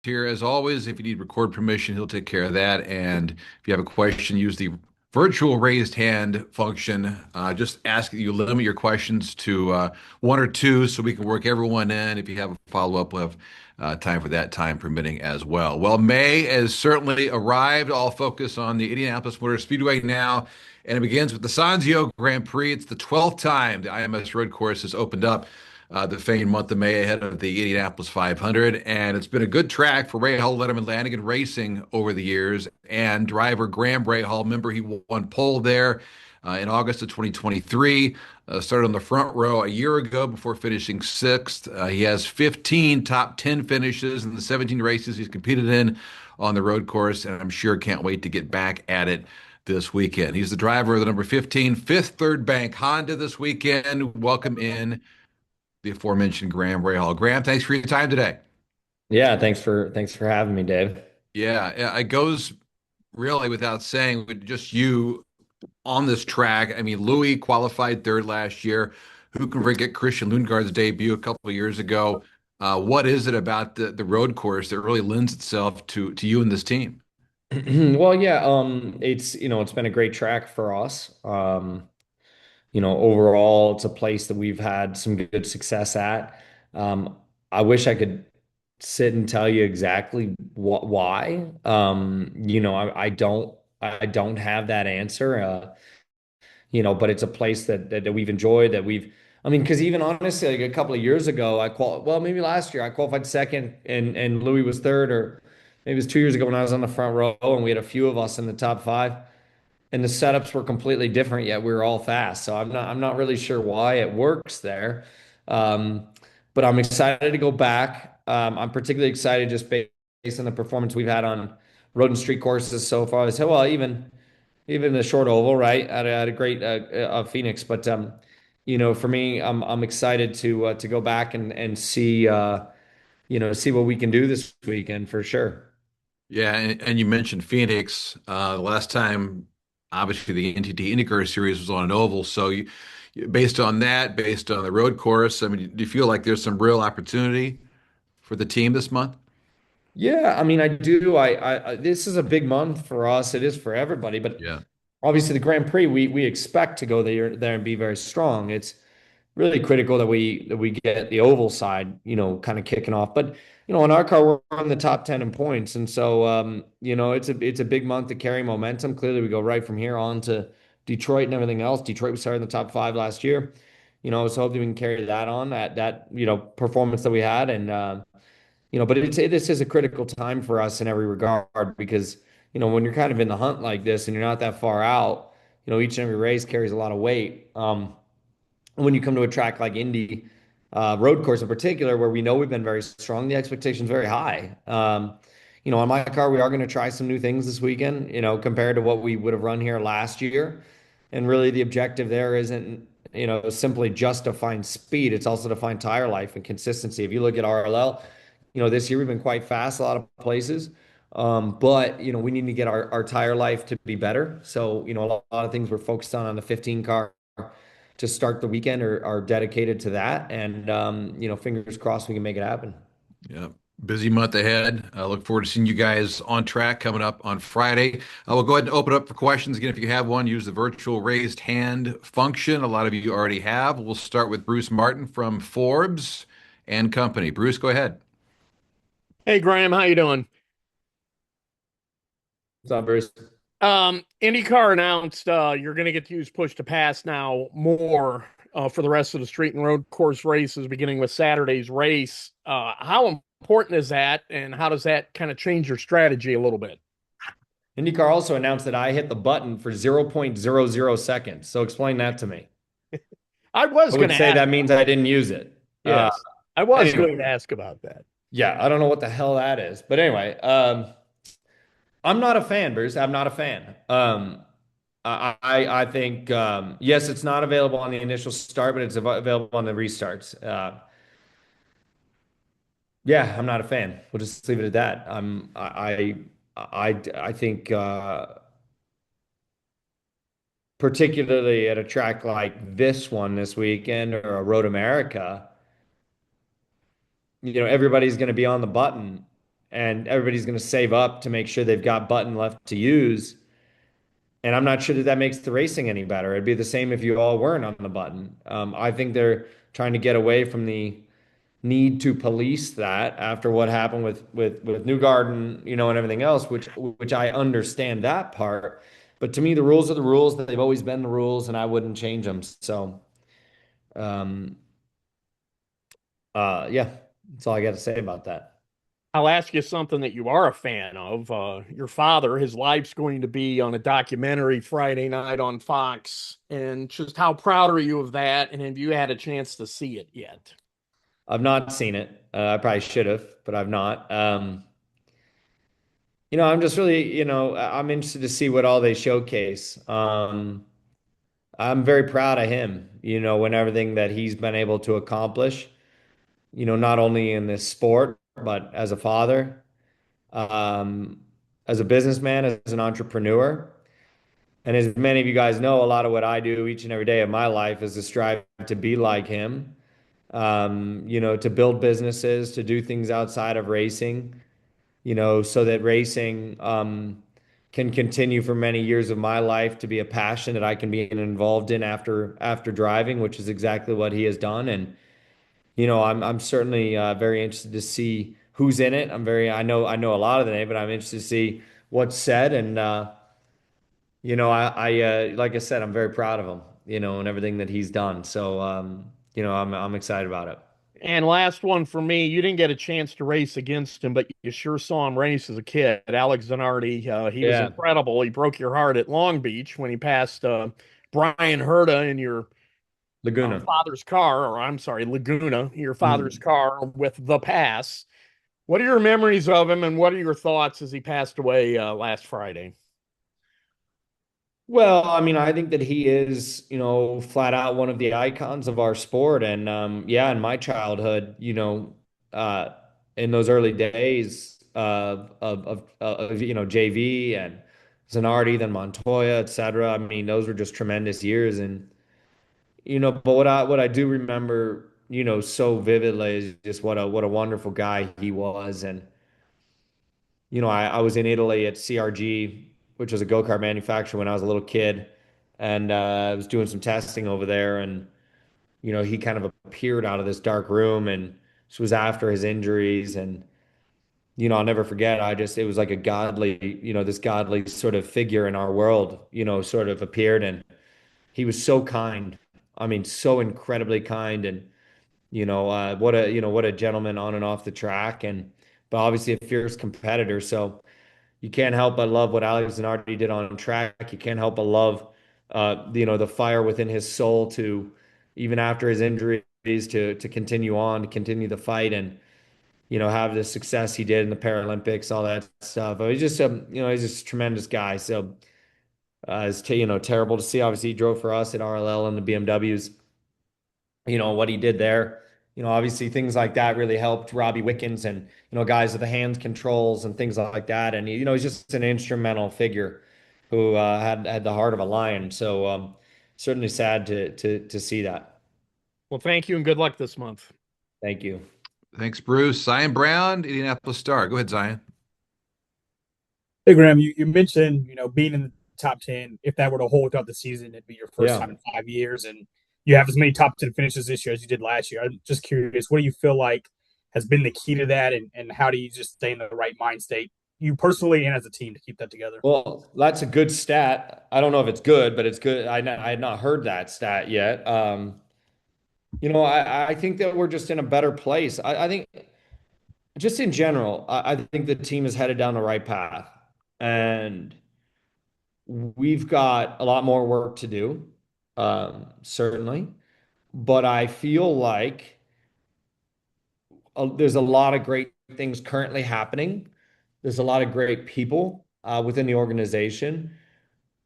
here. As always, if you need record permission, he'll take care of that. And if you have a question, use the virtual raised hand function. Just ask that you limit your questions to one or two so we can work everyone in. If you have a follow-up, we'll have time for that, time permitting as well. Well, May has certainly arrived. All focus on the Indianapolis Motor Speedway now. And it begins with the Sanzio Grand Prix. It's the 12th time the IMS Road Course has opened up the famed month of May ahead of the Indianapolis 500. And it's been a good track for Rahal, Letterman, Lanigan Racing over the years. And driver Graham Rahal, remember he won pole there in August of 2023. Started on the front row a year ago before finishing sixth. He has 15 top 10 finishes in the 17 races he's competed in on the road course, and I'm sure can't wait to get back at it this weekend. He's the driver of the number 15 Fifth Third Bank Honda this weekend. Welcome in the aforementioned Graham Rahal. Graham, thanks for your time today. Yeah, thanks for having me, Dave. Yeah, it goes really without saying, with just you on this track. I mean, Louis qualified third last year. Who can forget Christian Lundgaard's debut a couple of years ago? What is it about the road course that really lends itself to you and this team? Well, yeah, it's been a great track for us. Overall, it's a place that we've had some good success at. Um, I wish I could sit and tell you exactly why. I don't have that answer. But it's a place that we've enjoyed I mean, because even honestly, like a couple of years ago, well, maybe last year I qualified second and Louis was third, or maybe it was 2 years ago when I was on the front row and we had a few of us in the top five and the setups were completely different, yet we were all fast. So I'm not really sure why it works there. Um, but I'm excited to go back. I'm particularly excited just based on the performance we've had on road and street courses so far. So, well, even the short oval, right? At a great Phoenix, but for me, I'm excited to go back and see what we can do this weekend for sure. Yeah, and you mentioned Phoenix. The last time, obviously, the NTT IndyCar Series was on an oval. So, based on that, based on the road course, I mean, do you feel like there's some real opportunity for the team this month? Yeah, I mean, I do. This is a big month for us. It is for everybody, but Yeah. obviously the Grand Prix, we expect to go there and be very strong. It's really critical that we get the oval side, kind of kicking off. But in our car, we're in the top 10 in points, and so it's a big month to carry momentum. Clearly, we go right from here on to Detroit and everything else. Detroit was started in the top five last year. So hopefully we can carry that on that performance that we had, and but this is a critical time for us in every regard because when you're kind of in the hunt like this and you're not that far out, each and every race carries a lot of weight. When you come to a track like Indy, road course in particular, where we know we've been very strong, the expectation's very high. On my car, we are going to try some new things this weekend, compared to what we would have run here last year. And really, the objective there isn't, simply just to find speed. It's also to find tire life and consistency. If you look at RLL, this year we've been quite fast a lot of places. But we need to get our tire life to be better. So, a lot of things we're focused on the 15 car to start the weekend are dedicated to that. And fingers crossed we can make it happen. Yeah. Busy month ahead. I look forward to seeing you guys on track coming up on Friday. I will go ahead and open up for questions. Again, if you have one, use the virtual raised hand function. A lot of you already have. We'll start with Bruce Martin from Forbes and Company. Bruce, go ahead. Hey Graham, how you doing? It's not very IndyCar announced you're going to get to use push to pass now more for the rest of the street and road course races, beginning with Saturday's race. How important is that, and how does that kind of change your strategy a little bit? IndyCar also announced that I hit the button for 0.00 seconds. So explain that to me. I was I going would to say ask. that means I didn't use it. Yes, I was Anyway, going to ask about that. yeah, I don't know what the hell that is. But anyway, I'm not a fan, Bruce. I'm not a fan. I think yes, it's not available on the initial start, but it's available on the restarts. Yeah, I'm not a fan. We'll just leave it at that. I think particularly at a track like this one this weekend or a Road America, everybody's going to be on the button, and everybody's going to save up to make sure they've got button left to use. And I'm not sure that that makes the racing any better. It'd be the same if you all weren't on the button. I think they're trying to get away from the need to police that after what happened with New Garden, and everything else, which I understand that part. But to me, the rules are the rules. They've always been the rules, and I wouldn't change them. So, um, yeah, that's all I got to say about that. I'll ask you something that you are a fan of. Your father, his life's going to be on a documentary Friday night on Fox. And just how proud are you of that? And have you had a chance to see it yet? I've not seen it. I probably should have, but I've not. I'm just really, I'm interested to see what all they showcase. I'm very proud of him, when everything that he's been able to accomplish, not only in this sport, but as a father, um, as a businessman, as an entrepreneur. And as many of you guys know, a lot of what I do each and every day of my life is to strive to be like him, to build businesses, to do things outside of racing, so that racing can continue for many years of my life to be a passion that I can be involved in after driving, which is exactly what he has done. And I'm certainly very interested to see who's in it. I know a lot of the name, but I'm interested to see what's said. And like I said, I'm very proud of him, and everything that he's done. So I'm excited about it. And last one for me, you didn't get a chance to race against him, but you sure saw him race as a kid. Alex Zanardi, he was Yeah. incredible. He broke your heart at Long Beach when he passed Brian Herta in your Laguna. father's car, or I'm sorry, Laguna, your father's Mhm. car with the pass. What are your memories of him, and what are your thoughts as he passed away last Friday? Well, I mean, I think that he is, flat out one of the icons of our sport. And yeah, in my childhood, uh, in those early days of JV and Zanardi, then Montoya, et cetera. I mean, those were just tremendous years. And but what I do remember, so vividly is just what a wonderful guy he was. And I was in Italy at CRG, which was a go-kart manufacturer when I was a little kid, and I was doing some testing over there, and he kind of appeared out of this dark room, and this was after his injuries, and I'll never forget. It was like a godly, this godly sort of figure in our world, sort of appeared, and he was so kind. I mean, so incredibly kind, and what a gentleman on and off the track, and but obviously a fierce competitor. So you can't help but love what Alex Zanardi did on track. You can't help but love, the fire within his soul to, even after his injuries, to continue on, to continue the fight, and have the success he did in the Paralympics, all that stuff. But he's just a tremendous guy. So terrible to see. Obviously, he drove for us at RLL and the BMWs. What he did there. Obviously things like that really helped Robbie Wickens and, guys with the hand controls and things like that. And, he's just an instrumental figure who had the heart of a lion. So certainly sad to see that. Well, thank you and good luck this month. Thank you. Thanks, Bruce. Zion Brown, Indianapolis Star. Go ahead, Zion. Hey, Graham, you mentioned, being in the top 10. If that were to hold throughout the season, it'd be your first Yeah. time in 5 years. And you have as many top 10 finishes this year as you did last year. I'm just curious, what do you feel like has been the key to that? And how do you just stay in the right mind state, you personally and as a team, to keep that together? Well, that's a good stat. I don't know if it's good, but it's good. I had not heard that stat yet. I think that we're just in a better place. I think just in general, I think the team is headed down the right path. And we've got a lot more work to do, certainly. But I feel like there's a lot of great things currently happening. There's a lot of great people within the organization.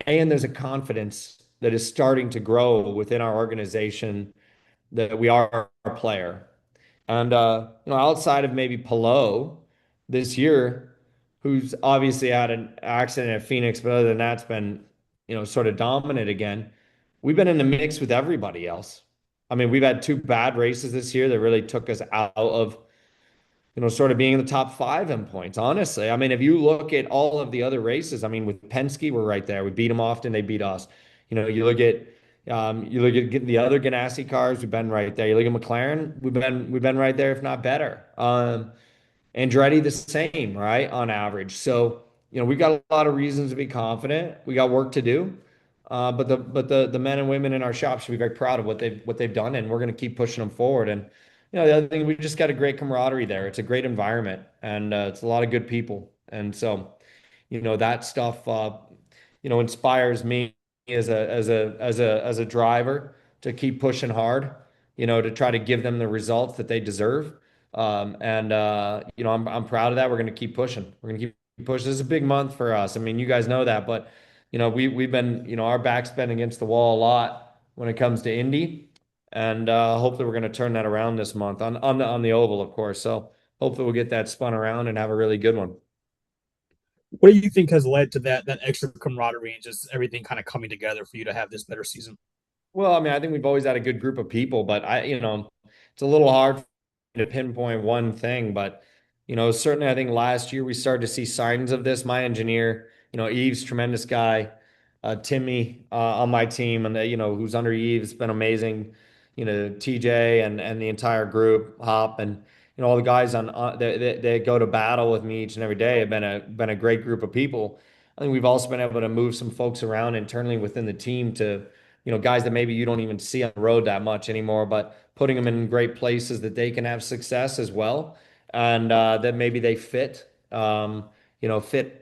And there's a confidence that is starting to grow within our organization that we are a player. And outside of maybe Pelot this year, who's obviously had an accident at Phoenix, but other than that, it's been sort of dominant again. We've been in the mix with everybody else. I mean, we've had two bad races this year that really took us out of sort of being in the top five in points, honestly. I mean, if you look at all of the other races, I mean, with Penske, we're right there. We beat them often, they beat us. You look at the other Ganassi cars, we've been right there. You look at McLaren, we've been right there, if not better. Andretti the same, right, on average. So, we've got a lot of reasons to be confident. We got work to do. But the men and women in our shop should be very proud of what they've done, and we're going to keep pushing them forward. And the other thing, we just got a great camaraderie there. It's a great environment, and it's a lot of good people. And so, that stuff, inspires me as a driver to keep pushing hard, to try to give them the results that they deserve. I'm proud of that. We're going to keep pushing. We're going to keep pushing. This is a big month for us. I mean, you guys know that, but we've been, our back's been against the wall a lot when it comes to Indy, and hopefully we're going to turn that around this month on the oval, of course. So hopefully we'll get that spun around and have a really good one. What do you think has led to that extra camaraderie and just everything kind of coming together for you to have this better season? Well, I mean, I think we've always had a good group of people, but it's a little hard to pinpoint one thing. But, certainly I think last year we started to see signs of this. My engineer, Eve's tremendous guy, Timmy on my team, and who's under Eve, has been amazing. TJ and the entire group, Hop, and all the guys they go to battle with me each and every day have been a great group of people. I think we've also been able to move some folks around internally within the team to guys that maybe you don't even see on the road that much anymore, but putting them in great places that they can have success as well, and that maybe they fit a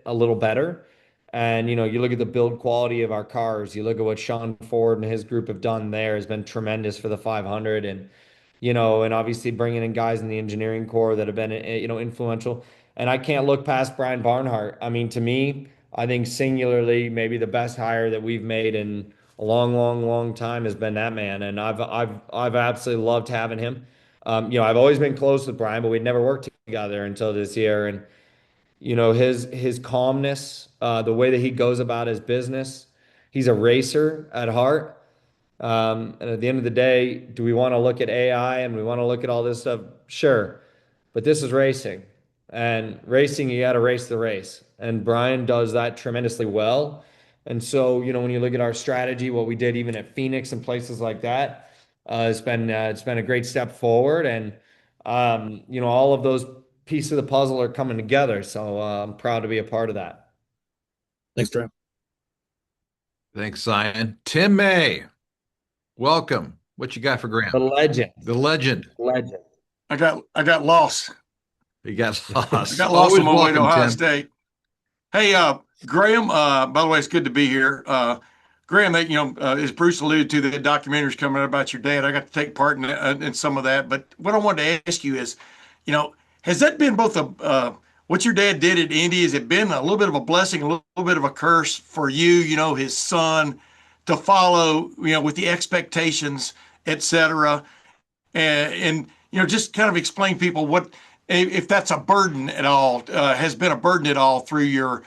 little better. And you look at the build quality of our cars. You look at what Sean Ford and his group have done there has been tremendous for the 500, and obviously bringing in guys in the engineering core that have been influential. And I can't look past Brian Barnhart. I mean, to me, I think singularly maybe the best hire that we've made in a long, long, long time has been that man. And I've absolutely loved having him. I've always been close with Brian, but we'd never worked together until this year. And his calmness, the way that he goes about his business, he's a racer at heart. And at the end of the day, do we want to look at AI and we want to look at all this stuff? Sure. But this is racing. And racing, you got to race the race. And Brian does that tremendously well. And so, when you look at our strategy, what we did even at Phoenix and places like that, it's been a great step forward. And all of those pieces of the puzzle are coming together. So I'm proud to be a part of that. Thanks, Drew. Thanks, Zion. Tim May, welcome. What you got for Graham? The legend. The legend. Legend. I got lost. You got lost. I got lost Always on my way to welcome, Ohio Tim. State. Hey, Graham. By the way, it's good to be here. Graham, as Bruce alluded to, the documentary's coming out about your dad. I got to take part in some of that. But what I wanted to ask you is, has that been both what your dad did at Indy? Has it been a little bit of a blessing, a little bit of a curse for you? His son to follow, with the expectations, etc. And just kind of explain people what if that's a burden at all, has been a burden at all through your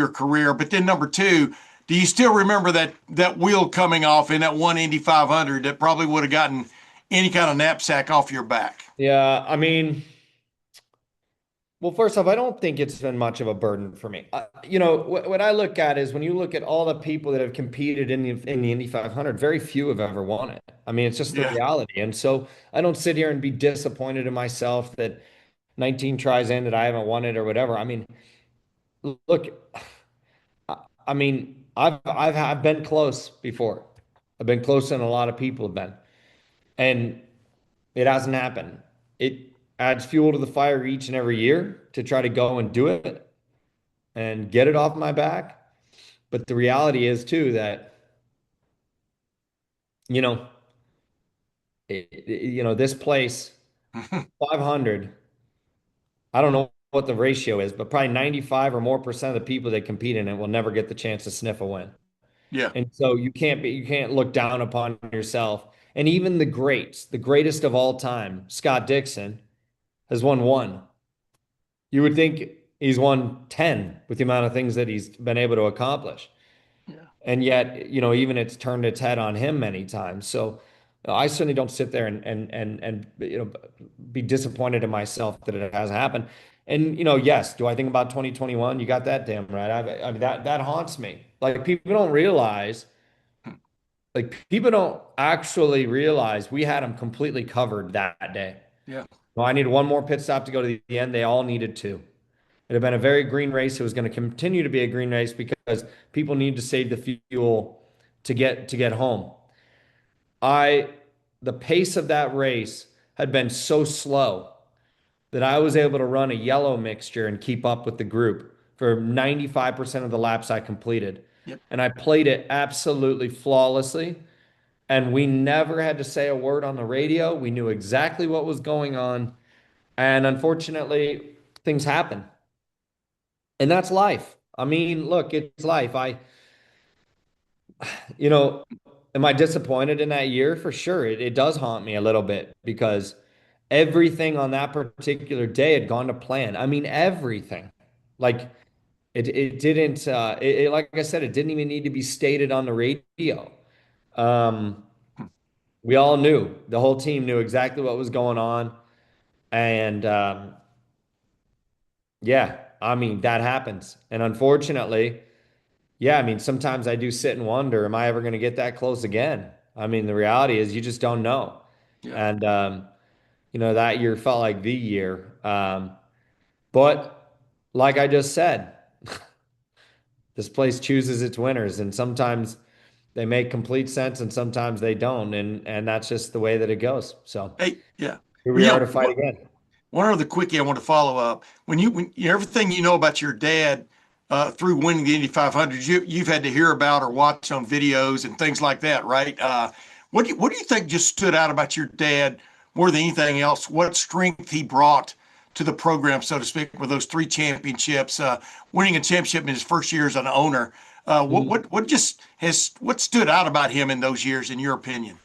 career. But then number two, do you still remember that wheel coming off in that one Indy 500 that probably would have gotten any kind of knapsack off your back? Yeah, I mean, well, first off, I don't think it's been much of a burden for me. What I look at is when you look at all the people that have competed in the Indy 500, very few have ever won it. I mean, it's just the Yeah. reality. And so I don't sit here and be disappointed in myself that 19 tries in that I haven't won it or whatever. I mean, look, I mean, I've been close before. I've been closer than a lot of people have been, and it hasn't happened. It adds fuel to the fire each and every year to try to go and do it and get it off my back. But the reality is too that you know, this place 500. I don't know what the ratio is, but probably 95 or more percent of the people that compete in it will never get the chance to sniff a win. Yeah. And so you can't look down upon yourself. And even the greats, the greatest of all time, Scott Dixon, has won one. You would think he's won 10 with the amount of things that he's been able to accomplish. Yeah. And yet, even it's turned its head on him many times. So I certainly don't sit there and be disappointed in myself that it has happened. And yes, do I think about 2021? You got that damn right. I mean that haunts me. Like people don't actually realize we had them completely covered that day. Yeah. Well, I needed one more pit stop to go to the end. They all needed two. It had been a very green race. It was going to continue to be a green race because people need to save the fuel to get home. I the pace of that race had been so slow that I was able to run a yellow mixture and keep up with the group for 95% of the laps I completed. Yep. And I played it absolutely flawlessly. And we never had to say a word on the radio. We knew exactly what was going on. And unfortunately, things happen. And that's life. I mean, look, it's life. You know, am I disappointed in that year? For sure. It does haunt me a little bit because everything on that particular day had gone to plan. I mean, everything. Like it didn't like I said, it didn't even need to be stated on the radio. Um, we all knew, the whole team knew exactly what was going on. And yeah, I mean, that happens. And unfortunately, yeah, I mean, sometimes I do sit and wonder, am I ever going to get that close again? I mean, the reality is you just don't know. Yeah. And, that year felt like the year. But like I just said, this place chooses its winners, and sometimes they make complete sense and sometimes they don't. And that's just the way that it goes. So Hey, yeah. here Well, we yeah. are to fight again. One other quickie I want to follow up. Everything you know about your dad through winning the Indy 500, you've had to hear about or watch on videos and things like that, right? What do you think just stood out about your dad more than anything else? What strength he brought to the program, so to speak, with those three championships, winning a championship in his first year as an owner? What stood out about him in those years, in your opinion?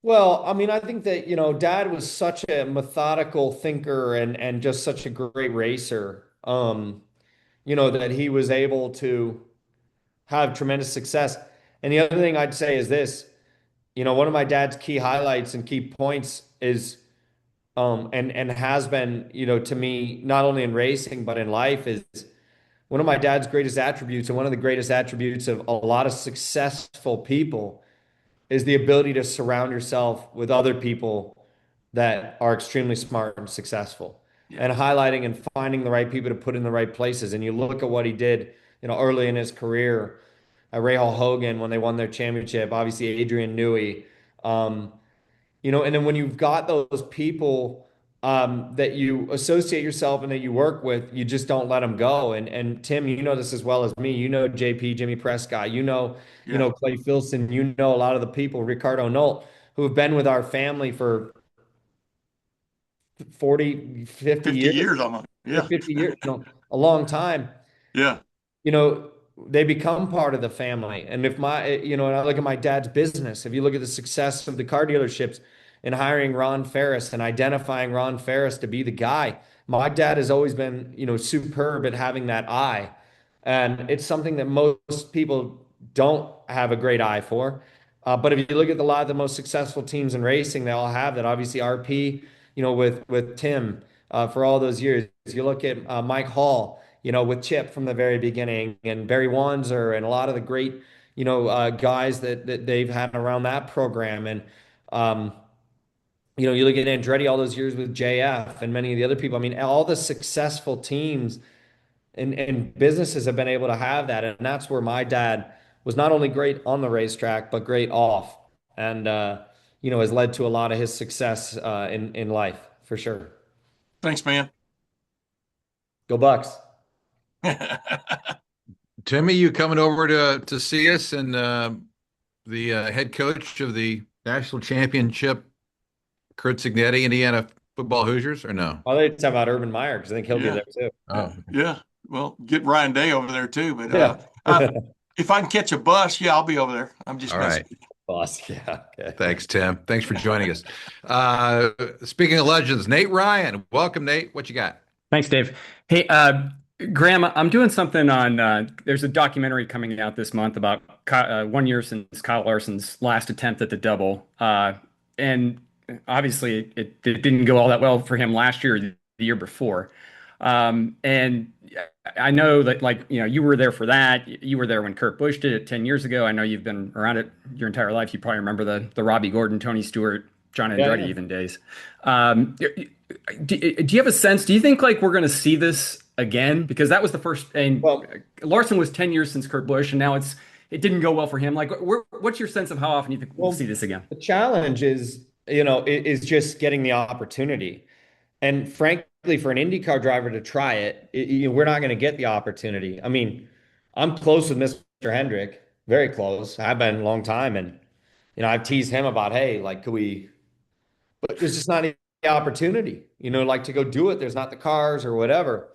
Well, I mean, I think that, Dad was such a methodical thinker and just such a great racer. That he was able to have tremendous success. And the other thing I'd say is this, one of my dad's key highlights and key points is and has been, to me, not only in racing but in life, is one of my dad's greatest attributes and one of the greatest attributes of a lot of successful people is the ability to surround yourself with other people that are extremely smart and successful, Yeah. and highlighting and finding the right people to put in the right places. And you look at what he did, early in his career at Rahal Hogan when they won their championship, obviously Adrian Newey, um, and then when you've got those people that you associate yourself and that you work with, you just don't let them go. And Tim, you know this as well as me. JP, Jimmy Prescott. Yeah. Clay Filson. A lot of the people, Ricardo Nolt, who have been with our family for 40, 50 50 years, years almost. Yeah. 50 years, a long time. Yeah. you know, they become part of the family. And and I look at my dad's business, if you look at the success of the car dealerships and hiring Ron Ferris and identifying Ron Ferris to be the guy, my dad has always been, superb at having that eye. And it's something that most people don't have a great eye for. But if you look at a lot of the most successful teams in racing, they all have that. Obviously, RP, with Tim for all those years. You look at Mike Hall, with Chip from the very beginning, and Barry Wanzer, and a lot of the great, guys that they've had around that program. And, you look at Andretti all those years with JF and many of the other people. I mean, all the successful teams and businesses have been able to have that. And that's where my dad was not only great on the racetrack, but great off. And, has led to a lot of his success in life, for sure. Thanks, man. Go Bucks. Timmy, you coming over to see us, and the head coach of the national championship, Kurt Signetti, Indiana football Hoosiers, or no? I'll let you talk about Urban Meyer because I think he'll be Yeah. there too. Oh, Yeah. Well, get Ryan Day over there too. But Yeah. if I can catch a bus, yeah, I'll be over there. I'm just all messing right. with you. Boss. Yeah. Okay. Thanks, Tim. Thanks for joining us. Speaking of legends, Nate Ryan. Welcome, Nate. What you got? Thanks, Dave. Hey, Graham, I'm doing something on. There's a documentary coming out this month about 1 year since Kyle Larson's last attempt at the double, and obviously it didn't go all that well for him last year, or the year before. And I know that, like, you were there for that. You were there when Kurt Busch did it 10 years ago. I know you've been around it your entire life. You probably remember the Robbie Gordon, Tony Stewart, John Yeah, Andretti yeah. even days. Do you have a sense? Do you think like we're going to see this again? Because that was the first, and Well, Larson was 10 years since Kurt Busch, and now it didn't go well for him. Like, what's your sense of how often you think we'll see well, this again? the challenge is, is just getting the opportunity. And frankly, for an IndyCar driver to try it, we're not going to get the opportunity. I mean, I'm close with Mr. Hendrick, very close. I've been a long time, and I've teased him about, hey, like, could we? But there's just not the opportunity, like to go do it. There's not the cars or whatever.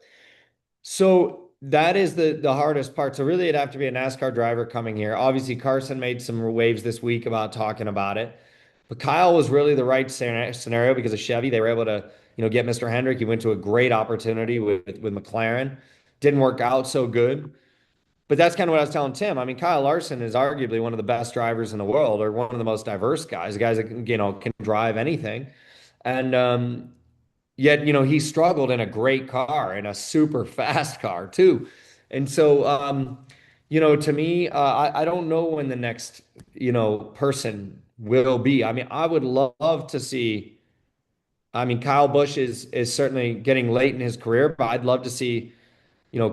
So that is the hardest part. So really, it'd have to be a NASCAR driver coming here. Obviously, Carson made some waves this week about talking about it, but Kyle was really the right scenario because of Chevy. They were able to, get Mr. Hendrick. He went to a great opportunity with McLaren. Didn't work out so good. But that's kind of what I was telling Tim. I mean, Kyle Larson is arguably one of the best drivers in the world, or one of the most diverse guys, guys that can drive anything. And yet, he struggled in a great car, in a super fast car too. And so, to me, I don't know when the next, person will be. I mean, I would love to see. I mean, Kyle Busch is certainly getting late in his career, but I'd love to see,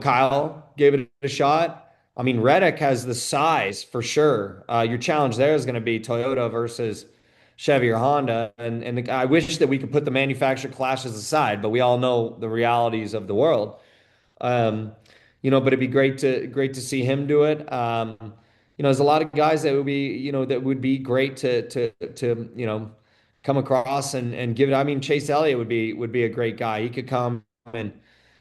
Kyle gave it a shot. I mean, Reddick has the size for sure. Your challenge there is going to be Toyota versus Chevy or Honda, and I wish that we could put the manufacturer clashes aside, but we all know the realities of the world. Um, but it'd be great to see him do it. There's a lot of guys that would be, that would be great to come across and give it. I mean, Chase Elliott would be a great guy. He could come and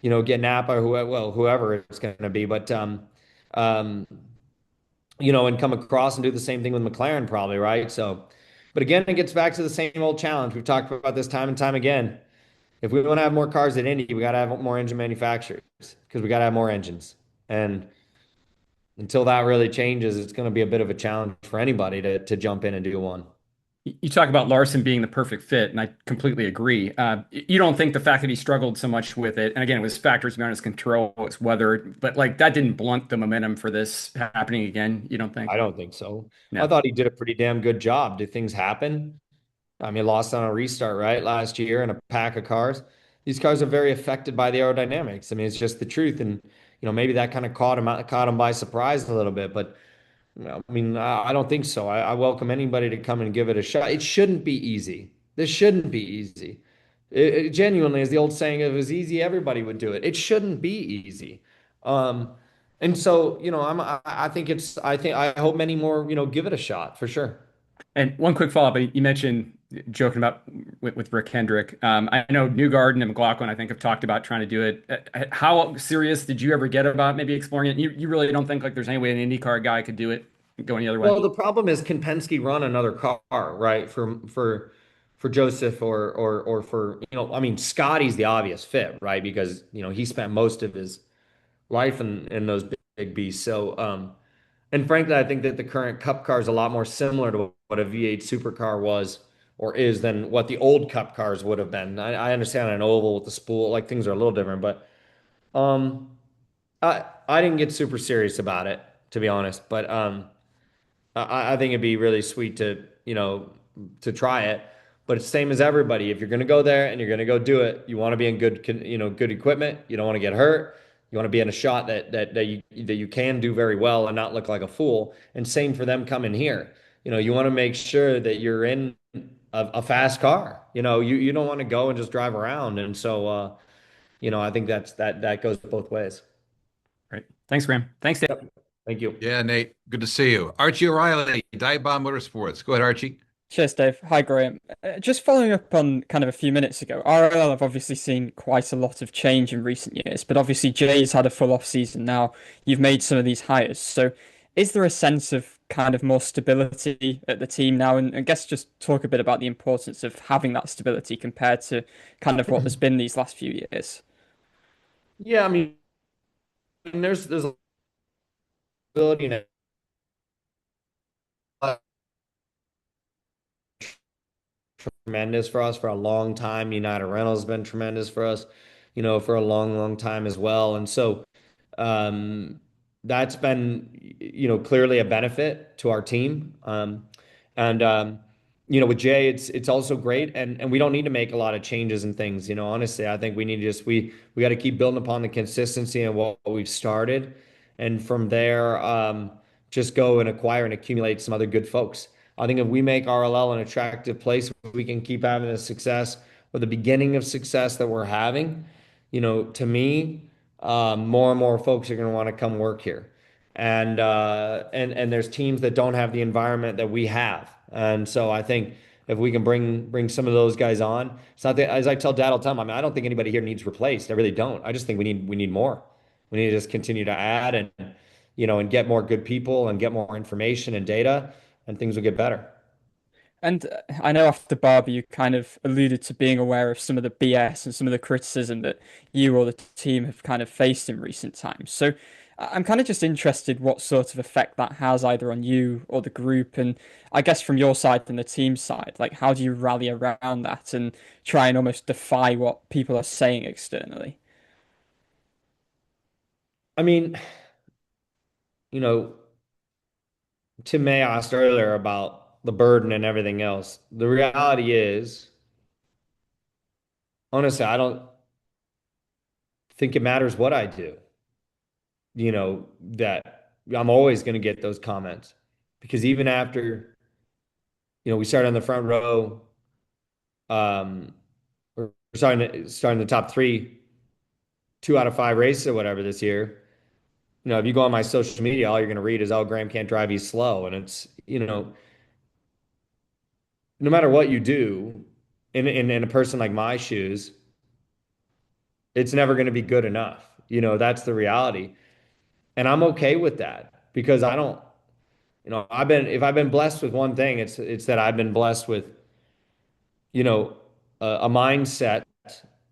get Napa or whoever it's going to be, but um, and come across and do the same thing with McLaren probably, right? So, but again, it gets back to the same old challenge. We've talked about this time and time again. If we want to have more cars at Indy, we got to have more engine manufacturers because we got to have more engines. And until that really changes, it's going to be a bit of a challenge for anybody to jump in and do one. You talk about Larson being the perfect fit, and I completely agree. You don't think the fact that he struggled so much with it, and again, it was factors beyond his control, it's weather, but like that didn't blunt the momentum for this happening again. You don't think? I don't think so. I No. thought he did a pretty damn good job. Did things happen? I mean, lost on a restart, right? Last year in a pack of cars. These cars are very affected by the aerodynamics. I mean, it's just the truth. And, maybe that kind of caught him by surprise a little bit. But, I mean, I don't think so. I welcome anybody to come and give it a shot. It shouldn't be easy. This shouldn't be easy. It genuinely, as the old saying, if it was easy, everybody would do it. It shouldn't be easy. Um, and so, I hope many more, give it a shot for sure. And one quick follow-up, you mentioned joking about with Rick Hendrick. I know Newgarden and McLaughlin, I think, have talked about trying to do it. How serious did you ever get about maybe exploring it? You really don't think like there's any way an IndyCar guy could do it, go any other way? Well, the problem is, can Penske run another car, right? For Joseph or for, I mean, Scotty's the obvious fit, right? Because, he spent most of his life in those big beasts. So, and frankly, I think that the current Cup car is a lot more similar to what a V8 supercar was or is than what the old Cup cars would have been. I understand an oval with the spool, like things are a little different, but um, I didn't get super serious about it, to be honest. But I think it'd be really sweet to try it. But it's same as everybody. If you're going to go there and you're going to go do it, you want to be in good equipment. You don't want to get hurt. You want to be in a shot that you can do very well and not look like a fool. And same for them coming here. You want to make sure that you're in a fast car. You don't want to go and just drive around. And so, I think that goes both ways. Right. Thanks, Graham. Thanks, Dave. Yep. Thank you. Yeah, Nate, good to see you. Archie O'Reilly, Dive Bomb Motorsports. Go ahead, Archie. Cheers, Dave. Hi, Graham. Just following up on kind of a few minutes ago, RL have obviously seen quite a lot of change in recent years, but obviously Jay's had a full off season now. You've made some of these hires. So is there a sense of kind of more stability at the team now? And I guess just talk a bit about the importance of having that stability compared to kind of what there's been these last few years. Yeah, I mean, mean, there's a ability in it. Tremendous for us for a long time. United Rentals has been tremendous for us, for a long, long time as well. And so um, that's been, clearly a benefit to our team. And with Jay, it's also great, and we don't need to make a lot of changes and things. Honestly, I think we need to just we got to keep building upon the consistency and what we've started, and from there, just go and acquire and accumulate some other good folks. I think if we make RLL an attractive place, we can keep having the success or the beginning of success that we're having. To me, more and more folks are going to want to come work here, and there's teams that don't have the environment that we have, and so I think if we can bring some of those guys on, it's not that, as I tell Dad all the time. I mean, I don't think anybody here needs replaced. I really don't. I just think we need more. We need to just continue to add and get more good people and get more information and data, and things will get better. And I know after Barbie, you kind of alluded to being aware of some of the BS and some of the criticism that you or the team have kind of faced in recent times. So I'm kind of just interested what sort of effect that has either on you or the group. And I guess from your side and the team side, like how do you rally around that and try and almost defy what people are saying externally? I mean, you know, Tim May asked earlier about the burden and everything else. The reality is, honestly, I don't think it matters what I do. That I'm always going to get those comments because even after, we started on the front row, we're starting the top three, 2 out of 5 races or whatever this year. If you go on my social media, all you're going to read is, "Oh, Graham can't drive, he's slow." And it's, no matter what you do in a person like my shoes, it's never going to be good enough. That's the reality. And I'm okay with that because I don't, if I've been blessed with one thing, it's that I've been blessed with, a mindset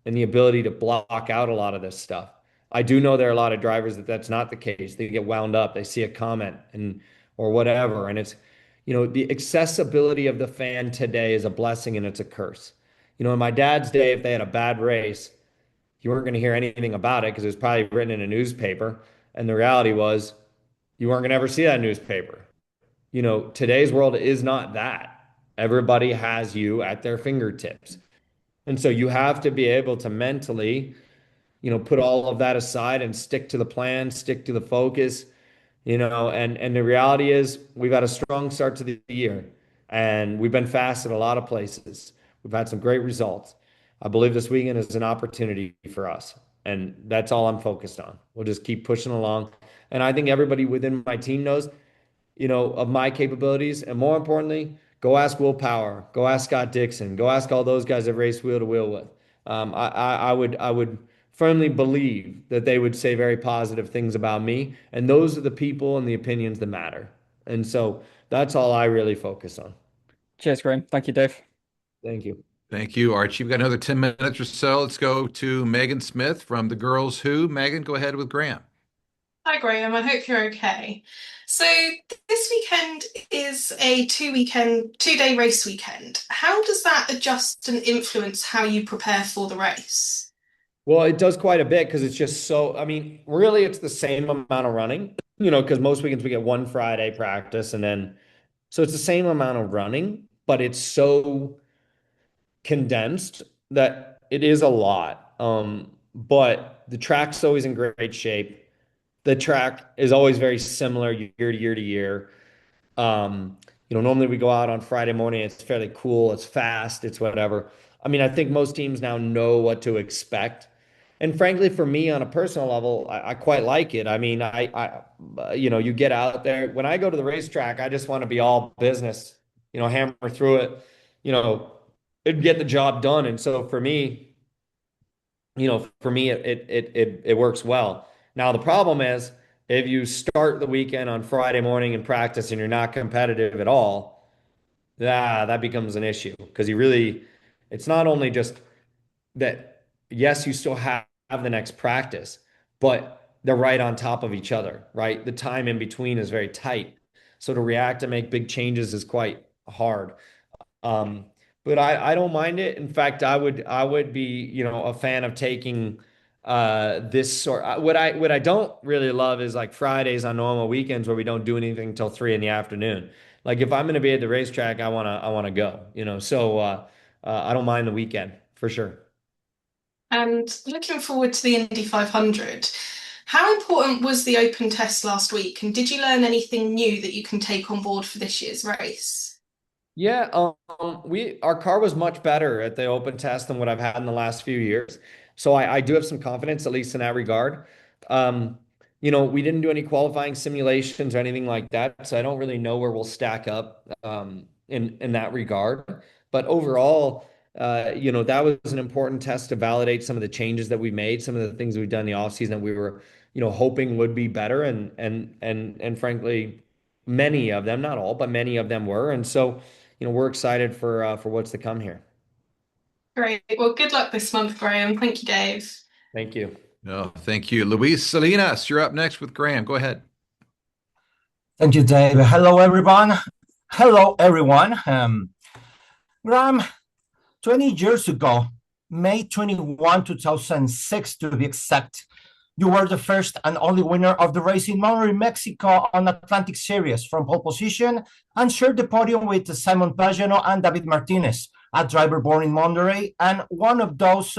and the ability to block out a lot of this stuff. I do know there are a lot of drivers that's not the case. They get wound up, they see a comment or whatever, and it's, the accessibility of the fan today is a blessing and it's a curse. In my dad's day, if they had a bad race, you weren't going to hear anything about it because it was probably written in a newspaper. And the reality was you weren't going to ever see that newspaper. Today's world is not that. Everybody has you at their fingertips. And so you have to be able to mentally, put all of that aside and stick to the plan, stick to the focus, and the reality is we've had a strong start to the year and we've been fast at a lot of places. We've had some great results. I believe this weekend is an opportunity for us. And that's all I'm focused on. We'll just keep pushing along. And I think everybody within my team knows, of my capabilities. And more importantly, go ask Will Power, go ask Scott Dixon, go ask all those guys I've raced wheel to wheel with. I would firmly believe that they would say very positive things about me. And those are the people and the opinions that matter. And so that's all I really focus on. Cheers, Graham. Thank you, Dave. Thank you. Thank you, Archie. We've got another 10 minutes or so. Let's go to Megan Smith from the Girls Who. Megan, go ahead with Graham. Hi, Graham. I hope you're okay. So this weekend is a 2-day race weekend. How does that adjust and influence how you prepare for the race? Well, it does quite a bit because it's just so, I mean, really, it's the same amount of running, because most weekends we get one Friday practice and then, so it's the same amount of running, but it's so condensed that it is a lot. But the track's always in great shape. The track is always very similar year to year to year. Normally we go out on Friday morning, it's fairly cool, it's fast, it's whatever. I mean, I think most teams now know what to expect. And frankly, for me on a personal level, I quite like it. I mean, you get out there. When I go to the racetrack, I just want to be all business, hammer through it, you know, and get the job done. And so for me, it works well. Now the problem is if you start the weekend on Friday morning in practice and you're not competitive at all, that becomes an issue because it's not only just that, yes, you still have the next practice, but they're right on top of each other, right? The time in between is very tight. So to react and make big changes is quite hard. Um, but I don't mind it. In fact, I would be, a fan of taking this sort. What I don't really love is like Fridays on normal weekends where we don't do anything until 3 in the afternoon. Like if I'm going to be at the racetrack, I wanna go. So I don't mind the weekend for sure. And looking forward to the Indy 500, how important was the open test last week? And did you learn anything new that you can take on board for this year's race? Yeah, we our car was much better at the open test than what I've had in the last few years. So I do have some confidence, at least in that regard. Um, we didn't do any qualifying simulations or anything like that, so I don't really know where we'll stack up in that regard. But overall, that was an important test to validate some of the changes that we made, some of the things we've done in the offseason that we were, hoping would be better, and frankly, many of them, not all, but many of them were. And so we're excited for what's to come here. Great. Well, good luck this month, Graham. Thank you, Dave. Thank you. No, thank you. Luis Salinas, you're up next with Graham. Go ahead. Thank you, Dave. Hello, everyone. Hello, everyone. Graham, 20 years ago, May 21, 2006, to be exact, you were the first and only winner of the race in Monterrey, Mexico on Atlantic Series from pole position and shared the podium with Simon Pagenaud and David Martinez, a driver born in Monterrey and one of those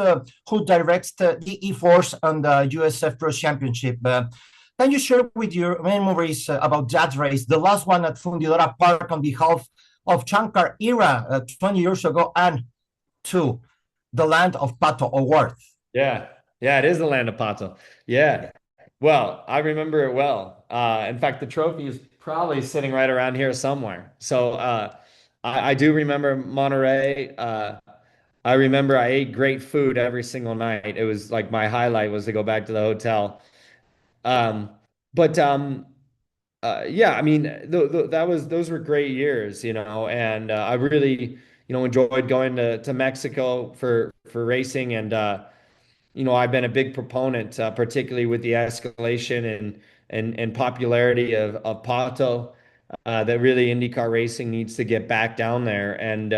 who directs the E-Force on the USF Pro Championship. Can you share with your memories about that race, the last one at Fundidora Park on behalf of Shankar era 20 years ago, and to the land of Pato O'Ward? Yeah. Yeah, it is the land of Pato. Yeah. Well, I remember it well. In fact, the trophy is probably sitting right around here somewhere. So I do remember Monterey. I remember I ate great food every single night. It was like my highlight was to go back to the hotel. Um, but yeah, I mean, those were great years, and I really, enjoyed going to Mexico for racing, and I've been a big proponent, particularly with the escalation and popularity of Pato, that really IndyCar racing needs to get back down there and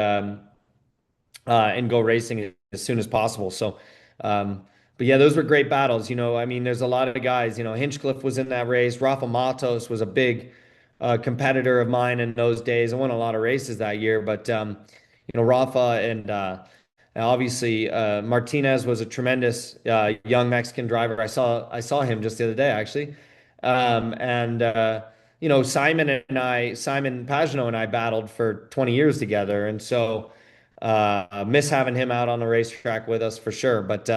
go racing as soon as possible. So, but yeah, those were great battles. I mean, there's a lot of guys. Hinchcliffe was in that race. Rafa Matos was a big competitor of mine in those days. I won a lot of races that year, but Rafa and obviously Martinez was a tremendous young Mexican driver. I saw him just the other day actually, and Simon Pagenaud and I battled for 20 years together, and so miss having him out on the racetrack with us for sure. But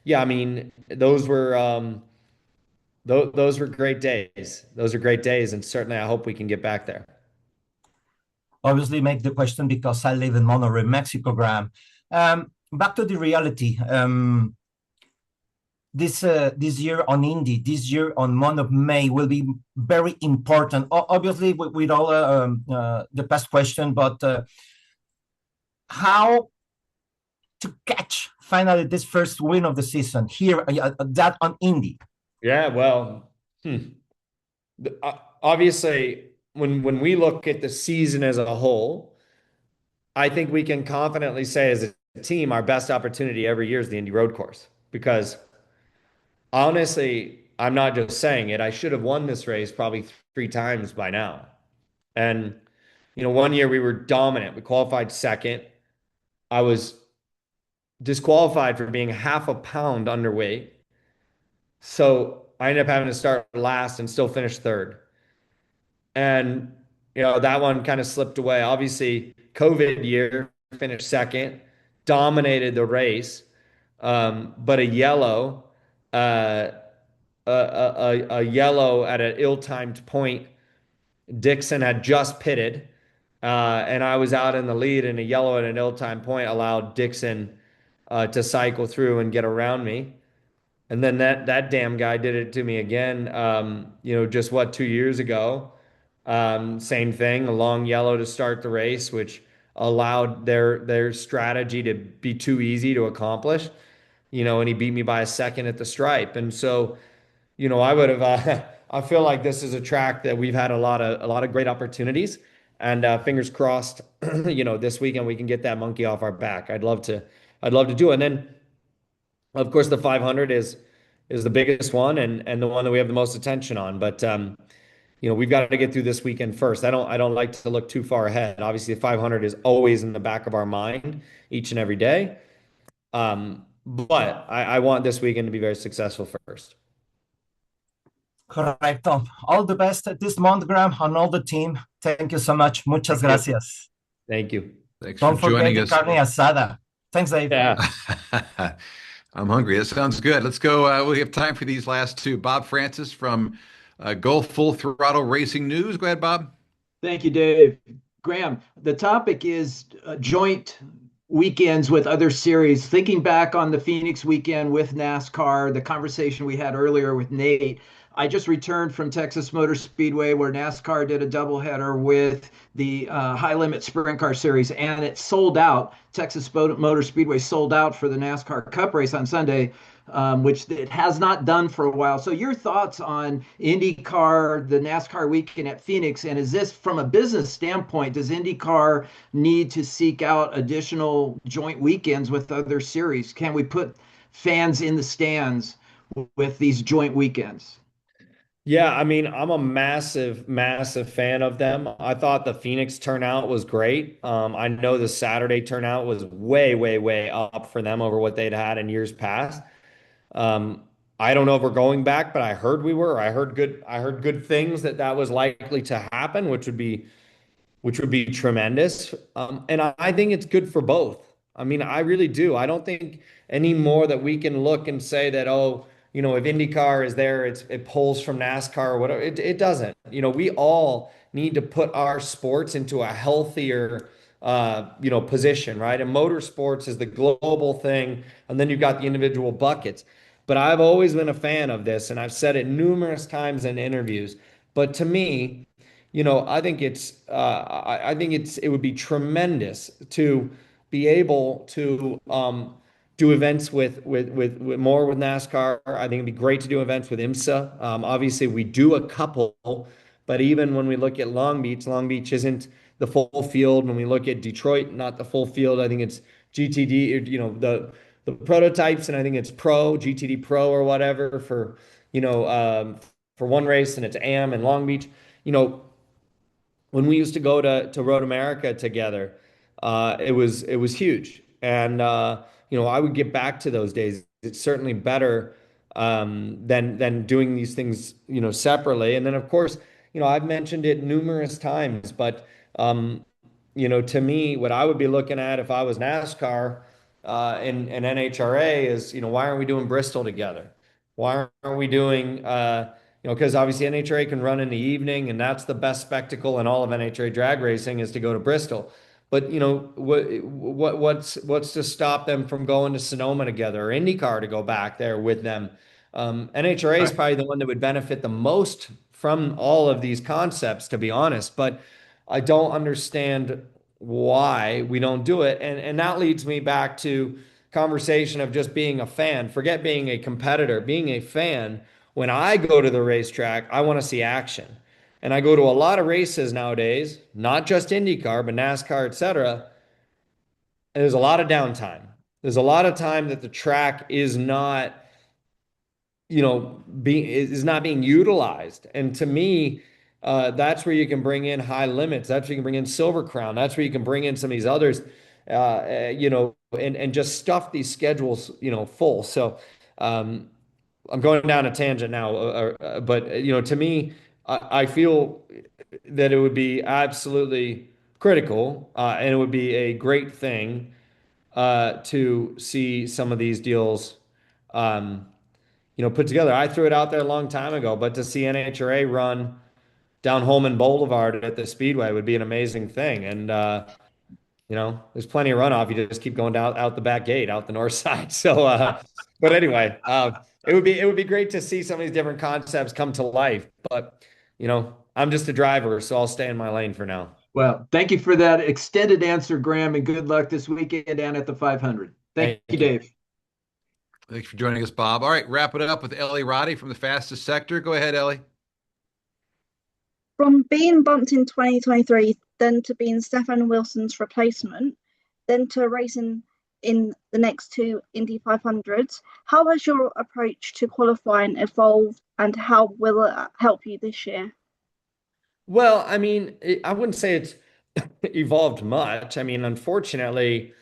yeah, I mean, those were great days. Those are great days, and certainly I hope we can get back there. Obviously, make the question because I live in Monterrey, Mexico, Graham. Back to the reality. This year on Indy, this year on month of May will be very important. Obviously, with all the past question, but how to catch finally this first win of the season here, that on Indy? Yeah, well, obviously, when we look at the season as a whole, I think we can confidently say as a team, our best opportunity every year is the Indy Road Course. Because honestly, I'm not just saying it. I should have won this race probably 3 times by now. And, one year we were dominant. We qualified second. I was disqualified for being half a pound underweight. So I ended up having to start last and still finish third. And, that one kind of slipped away. Obviously, COVID year, finished second, dominated the race. But uh, a yellow at an ill-timed point. Dixon had just pitted, and I was out in the lead, and a yellow at an ill-timed point allowed Dixon to cycle through and get around me. And then that damn guy did it to me again. Just 2 years ago. Same thing, a long yellow to start the race, which allowed their strategy to be too easy to accomplish. And he beat me by a second at the stripe. And so, I would have. I feel like this is a track that we've had a lot of great opportunities, and fingers crossed. This weekend we can get that monkey off our back. I'd love to do it. And then, of course, the 500 is the biggest one and the one that we have the most attention on. But we've got to get through this weekend first. I don't like to look too far ahead. Obviously, the 500 is always in the back of our mind each and every day. But I want this weekend to be very successful first. Correcto. All the best this month, Graham, and all the team. Thank you so much. Muchas gracias. Thank you. Thanks Don't for forget joining the us. carne asada. Thanks, Dave. Yeah. I'm hungry. That sounds good. Let's go. We have time for these last two. Bob Francis from Gulf Full Throttle Racing News. Go ahead, Bob. Thank you, Dave. Graham, the topic is joint weekends with other series. Thinking back on the Phoenix weekend with NASCAR, the conversation we had earlier with Nate, I just returned from Texas Motor Speedway where NASCAR did a doubleheader with the High Limit Sprint Car Series, and it sold out. Texas Motor Speedway sold out for the NASCAR Cup race on Sunday, which it has not done for a while. So your thoughts on IndyCar, the NASCAR weekend at Phoenix, and is this from a business standpoint, does IndyCar need to seek out additional joint weekends with other series? Can we put fans in the stands with these joint weekends? Yeah, I mean, I'm a massive, massive fan of them. I thought the Phoenix turnout was great. I know the Saturday turnout was way, way, way up for them over what they'd had in years past. Um, I don't know if we're going back, but I heard we were. I heard good things that was likely to happen, which would be tremendous. And I think it's good for both. I mean, I really do. I don't think anymore that we can look and say that, oh, if IndyCar is there, it pulls from NASCAR or whatever. It doesn't. We all need to put our sports into a healthier, position, right? And motorsports is the global thing, and then you've got the individual buckets. But I've always been a fan of this, and I've said it numerous times in interviews. But to me, I think it would be tremendous to be able to do events with more with NASCAR. I think it'd be great to do events with IMSA. Obviously, we do a couple, but even when we look at Long Beach isn't the full field. When we look at Detroit, not the full field. I think it's GTD, the prototypes, and I think it's Pro, GTD Pro or whatever for one race, and it's AM and Long Beach. You know, when we used to go to Road America together, it was huge, and I would get back to those days. It's certainly better than doing these things separately. And then of course, I've mentioned it numerous times, but to me, what I would be looking at if I was NASCAR and NHRA is, why aren't we doing Bristol together? Why aren't we doing because obviously NHRA can run in the evening, and that's the best spectacle in all of NHRA drag racing is to go to Bristol. But what's to stop them from going to Sonoma together or IndyCar to go back there with them? NHRA is probably the one that would benefit the most from all of these concepts, to be honest. But I don't understand why we don't do it, and that leads me back to conversation of just being a fan. Forget being a competitor, being a fan. When I go to the racetrack, I want to see action. And I go to a lot of races nowadays, not just IndyCar, but NASCAR, etc. And there's a lot of downtime. There's a lot of time that the track is not, being utilized. And to me, that's where you can bring in high limits. That's where you can bring in Silver Crown. That's where you can bring in some of these others, and just stuff these schedules, full. So, I'm going down a tangent now, but to me, I feel that it would be absolutely critical, and it would be a great thing to see some of these deals, put together. I threw it out there a long time ago, but to see NHRA run down Holman Boulevard at the Speedway would be an amazing thing. And there's plenty of runoff. You just keep going down out the back gate, out the north side. So, but anyway, it would be great to see some of these different concepts come to life. But I'm just a driver, so I'll stay in my lane for now. Well, thank you for that extended answer, Graham, and good luck this weekend down at the 500. Thank you, Dave. Thanks for joining us, Bob. All right, wrap it up with Ellie Roddy from the fastest sector. Go ahead, Ellie. From being bumped in 2023, then to being Stefan Wilson's replacement, then to racing in the next two Indy 500s, how has your approach to qualifying evolved and how will it help you this year? Well, I mean, I wouldn't say it's evolved much. I mean, unfortunately,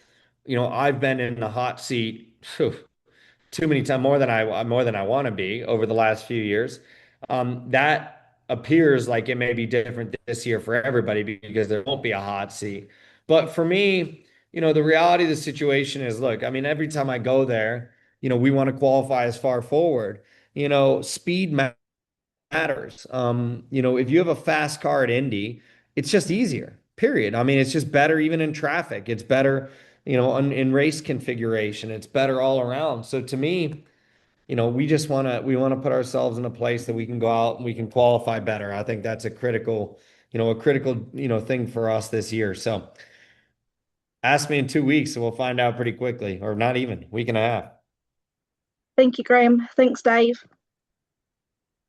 I've been in the hot seat too many times, more than I want to be over the last few years. That appears like it may be different this year for everybody because there won't be a hot seat. But for me, the reality of the situation is, look, I mean, every time I go there, we want to qualify as far forward. Speed matters. If you have a fast car at Indy, it's just easier. Period. I mean, it's just better even in traffic. It's better, in race configuration. It's better all around. So to me, we want to put ourselves in a place that we can go out and we can qualify better. I think that's a critical thing for us this year. So ask me in 2 weeks and we'll find out pretty quickly, or not even week and a half. Thank you, Graham. Thanks, Dave.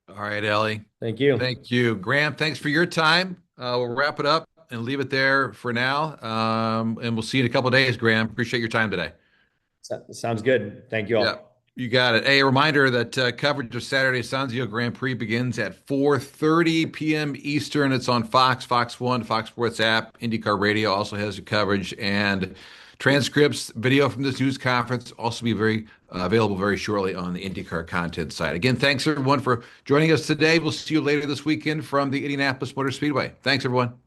All right, Ellie. Thank you. Thank you. Graham, thanks for your time. We'll wrap it up and leave it there for now. And we'll see you in a couple of days, Graham. Appreciate your time today. Sounds good. Thank you all. Yeah, you got it. Hey, a reminder that coverage of Saturday Sanzio Grand Prix begins at 4:30 p.m. Eastern. It's on Fox, Fox One, Fox Sports app. IndyCar Radio also has the coverage, and transcripts, video from this news conference also be very available very shortly on the IndyCar content site. Again, thanks everyone for joining us today. We'll see you later this weekend from the Indianapolis Motor Speedway. Thanks, everyone.